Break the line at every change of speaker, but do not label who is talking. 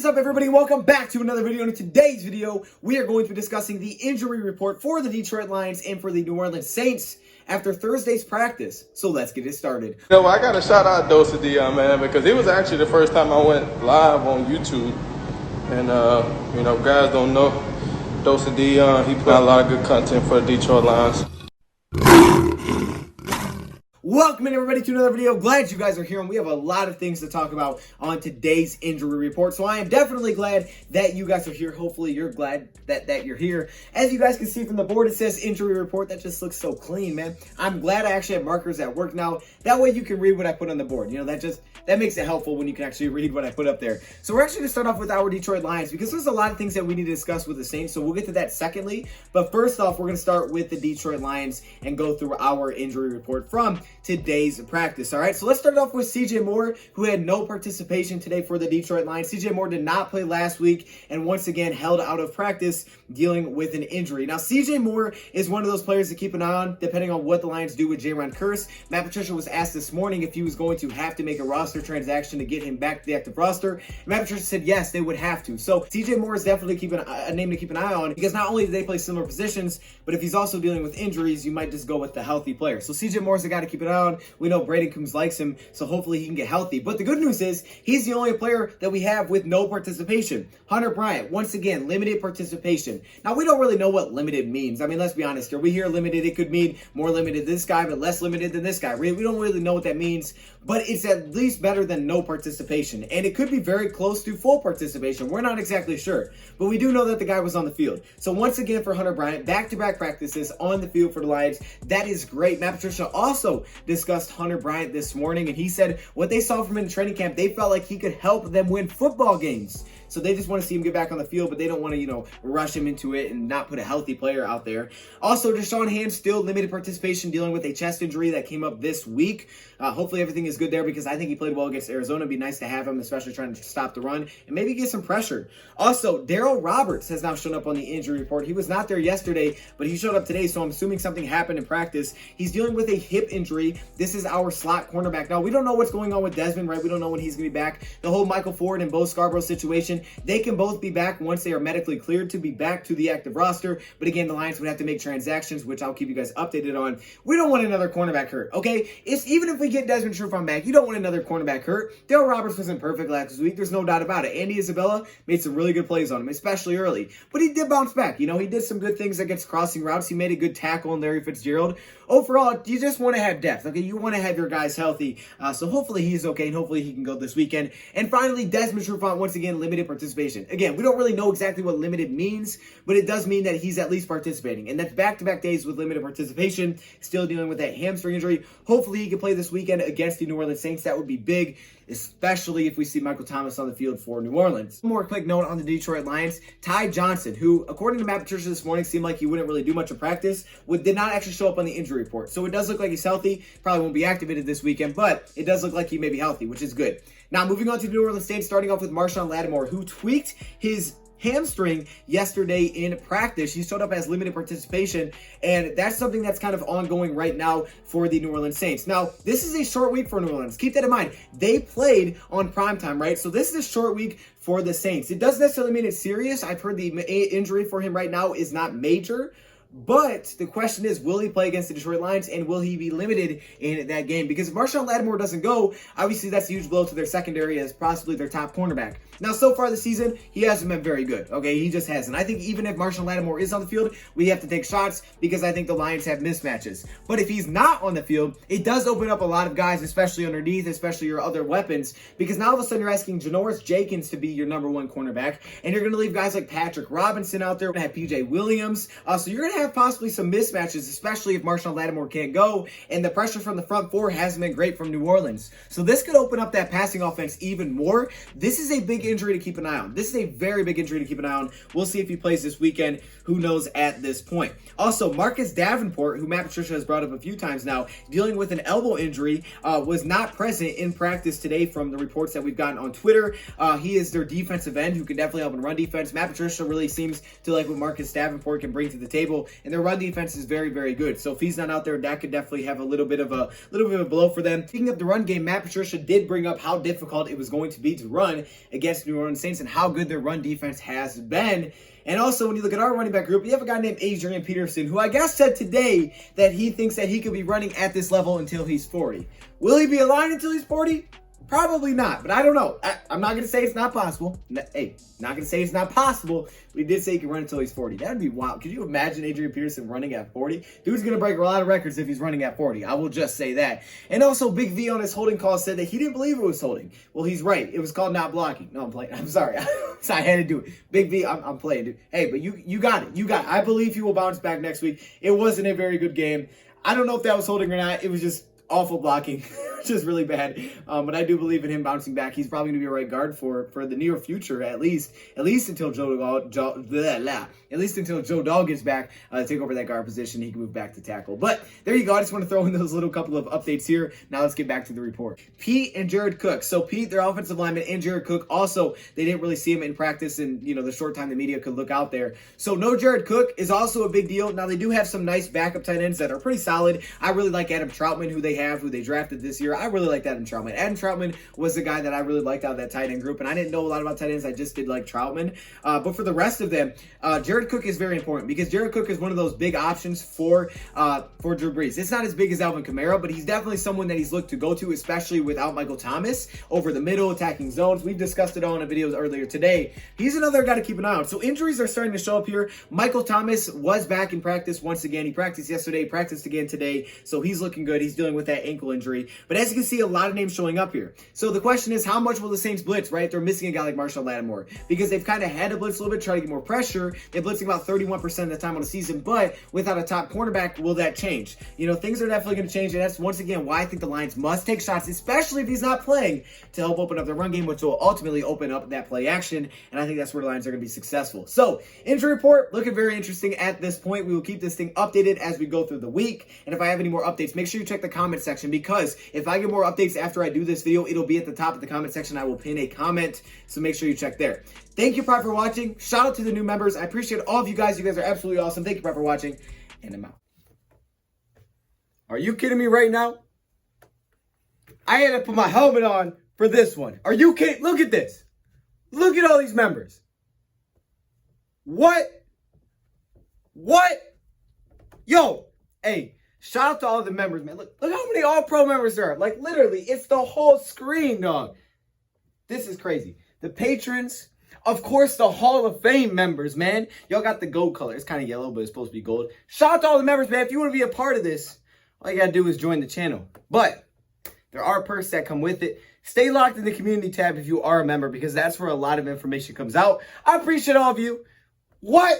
up, everybody? Welcome back to another video. In today's video, we are going to be discussing the injury report for the Detroit Lions and for the New Orleans Saints after Thursday's practice. So let's get it started.
I got to shout out DoseOfDion, man, because it was actually the first time I went live on YouTube. And, guys don't know, DoseOfDion, he put out a lot of good content for the Detroit Lions.
Welcome in, everybody, to another video. Glad you guys are here, and we have a lot of things to talk about on today's injury report. So I am definitely glad that you guys are here. Hopefully you're glad that you're here. As you guys can see from the board, it says injury report. That just looks so clean, man. I'm glad I actually have markers at work now. That way you can read what I put on the board. That makes it helpful when you can actually read what I put up there. So we're actually going to start off with our Detroit Lions because there's a lot of things that we need to discuss with the Saints. So we'll get to that secondly. But first off, we're going to start with the Detroit Lions and go through our injury report from today's practice. All right, so let's start off with CJ Moore, who had no participation today for the Detroit Lions. CJ Moore did not play last week and once again held out of practice dealing with an injury. Now, CJ Moore is one of those players to keep an eye on depending on what the Lions do with Jaron Curse. Matt Patricia was asked this morning if he was going to have to make a roster transaction to get him back to the active roster. And Matt Patricia said yes, they would have to. So CJ Moore is definitely a name to keep an eye on because not only do they play similar positions, but if he's also dealing with injuries, you might just go with the healthy player. So CJ Moore is a guy to keep an eye on. We know Brandon Coombs likes him, so hopefully he can get healthy. But the good news is he's the only player that we have with no participation. Hunter Bryant, once again, limited participation. Now, we don't really know what limited means. I mean, let's be honest here. We hear limited, it could mean more limited than this guy, but less limited than this guy. We don't really know what that means, but it's at least better than no participation. And it could be very close to full participation. We're not exactly sure, but we do know that the guy was on the field. So once again for Hunter Bryant, back-to-back practices on the field for the Lions. That is great. Matt Patricia also discussed Hunter Bryant this morning, and he said what they saw from him in training camp, they felt like he could help them win football games. So they just want to see him get back on the field, but they don't want to, rush him into it and not put a healthy player out there. Also, Deshaun Hand still limited participation dealing with a chest injury that came up this week. Hopefully everything is good there because I think he played well against Arizona. It'd be nice to have him, especially trying to stop the run and maybe get some pressure. Also, Darryl Roberts has now shown up on the injury report. He was not there yesterday, but he showed up today, so I'm assuming something happened in practice. He's dealing with a hip injury. This is our slot cornerback. Now, we don't know what's going on with Desmond, right? We don't know when he's going to be back. The whole Michael Ford and Bo Scarborough situation, they can both be back once they are medically cleared to be back to the active roster. But again, the Lions would have to make transactions, which I'll keep you guys updated on. We don't want another cornerback hurt, okay? Even if we get Desmond Truffant back, you don't want another cornerback hurt. Darryl Roberts wasn't perfect last week. There's no doubt about it. Andy Isabella made some really good plays on him, especially early. But he did bounce back. He did some good things against crossing routes. He made a good tackle on Larry Fitzgerald. Overall, you just want to have depth, okay? You want to have your guys healthy. So hopefully he's okay, and hopefully he can go this weekend. And finally, Desmond Truffant, once again, limited participation. Again, we don't really know exactly what limited means, but it does mean that he's at least participating. And that's back-to-back days with limited participation, still dealing with that hamstring injury. Hopefully he can play this weekend against the New Orleans Saints. That would be big, especially if we see Michael Thomas on the field for New Orleans. One more quick note on the Detroit Lions. Ty Johnson, who, according to Matt Patricia this morning, seemed like he wouldn't really do much of practice, did not actually show up on the injury report. So it does look like he's healthy. Probably won't be activated this weekend, but it does look like he may be healthy, which is good. Now, moving on to the New Orleans Saints, starting off with Marshawn Lattimore, who tweaked his hamstring yesterday in practice. He showed up as limited participation, and that's something that's kind of ongoing right now for the New Orleans Saints. Now, this is a short week for New Orleans. Keep that in mind. They played on primetime, right? So this is a short week for the Saints. It doesn't necessarily mean it's serious. I've heard the injury for him right now is not major. But the question is, will he play against the Detroit Lions, and will he be limited in that game? Because if Marshawn Lattimore doesn't go, obviously that's a huge blow to their secondary as possibly their top cornerback. Now, so far this season, he hasn't been very good, okay? He just hasn't. I think even if Marshawn Lattimore is on the field, we have to take shots because I think the Lions have mismatches. But if he's not on the field, it does open up a lot of guys, especially underneath, especially your other weapons, because now all of a sudden you're asking Janoris Jenkins to be your number one cornerback, and you're going to leave guys like Patrick Robinson out there. We're going to have P.J. Williams. So you're going to have possibly some mismatches, especially if Marshawn Lattimore can't go, and the pressure from the front four hasn't been great from New Orleans. So this could open up that passing offense even more. This is a big injury to keep an eye on. This is a very big injury to keep an eye on. We'll see if he plays this weekend. Who knows at this point. Also, Marcus Davenport, who Matt Patricia has brought up a few times now, dealing with an elbow injury, was not present in practice today from the reports that we've gotten on Twitter. He is their defensive end who can definitely help in run defense. Matt Patricia really seems to like what Marcus Davenport can bring to the table, and their run defense is very, very good. So if he's not out there, that could definitely have a little bit of a blow for them. Speaking of the run game, Matt Patricia did bring up how difficult it was going to be to run against against New Orleans Saints and how good their run defense has been. And also, when you look at our running back group, we have a guy named Adrian Peterson, who I guess said today that he thinks that he could be running at this level until he's 40. Will he be aligned until he's 40? Probably not, but I don't know. I'm not going to say it's not possible. Hey, not going to say it's not possible. But he did say he can run until he's 40. That would be wild. Could you imagine Adrian Peterson running at 40? Dude's going to break a lot of records if he's running at 40. I will just say that. And also, Big V on his holding call said that he didn't believe it was holding. Well, he's right. It was called not blocking. No, I'm playing. I'm sorry. So I had to do it. Big V, I'm playing, dude. Hey, but you got it. You got it. I believe he will bounce back next week. It wasn't a very good game. I don't know if that was holding or not. It was just awful blocking, which is really bad. But I do believe in him bouncing back. He's probably going to be a right guard for the near future, at least until Joe Dog gets back to take over that guard position. He can move back to tackle. But there you go. I just want to throw in those little couple of updates here. Now let's get back to the report. Pete and Jared Cook. So Pete, their offensive lineman, and Jared Cook also, they didn't really see him in practice and the short time the media could look out there. So no Jared Cook is also a big deal. Now they do have some nice backup tight ends that are pretty solid. I really like Adam Troutman, who they drafted this year. I really liked Adam Troutman. Adam Troutman was the guy that I really liked out of that tight end group, and I didn't know a lot about tight ends. I just did like Troutman. But for the rest of them, Jared Cook is very important because Jared Cook is one of those big options for Drew Brees. It's not as big as Alvin Kamara, but he's definitely someone that he's looked to go to, especially without Michael Thomas over the middle, attacking zones. We've discussed it all in a video earlier today. He's another guy to keep an eye on. So injuries are starting to show up here. Michael Thomas was back in practice once again. He practiced yesterday, practiced again today, so he's looking good. He's dealing with that ankle injury. But as you can see, a lot of names showing up here. So the question is, how much will the Saints blitz, right? They're missing a guy like Marshawn Lattimore because they've kind of had to blitz a little bit, try to get more pressure. They're blitzing about 31% of the time on the season, but without a top cornerback, will that change? Things are definitely going to change, and that's once again why I think the Lions must take shots, especially if he's not playing, to help open up the run game, which will ultimately open up that play action, and I think that's where the Lions are going to be successful. So, injury report, looking very interesting at this point. We will keep this thing updated as we go through the week, and if I have any more updates, make sure you check the comment section, because if I get more updates after I do this video, it'll be at the top of the comment section. I will pin a comment, so make sure you check there. Thank you, Pride, for watching. Shout out to the new members. I appreciate all of you guys. You guys are absolutely awesome. Thank you, Pride, for watching, and I'm out. Are you kidding me right now? I had to put my helmet on for this one. Are you kidding? Look at this. Look at all these members. What? Yo, hey, shout out to all the members, man. Look how many All-Pro members there are. Like, literally, it's the whole screen, dog. This is crazy. The patrons, of course, the Hall of Fame members, man. Y'all got the gold color. It's kind of yellow, but it's supposed to be gold. Shout out to all the members, man. If you want to be a part of this, all you got to do is join the channel. But there are perks that come with it. Stay locked in the community tab if you are a member, because that's where a lot of information comes out. I appreciate all of you. What?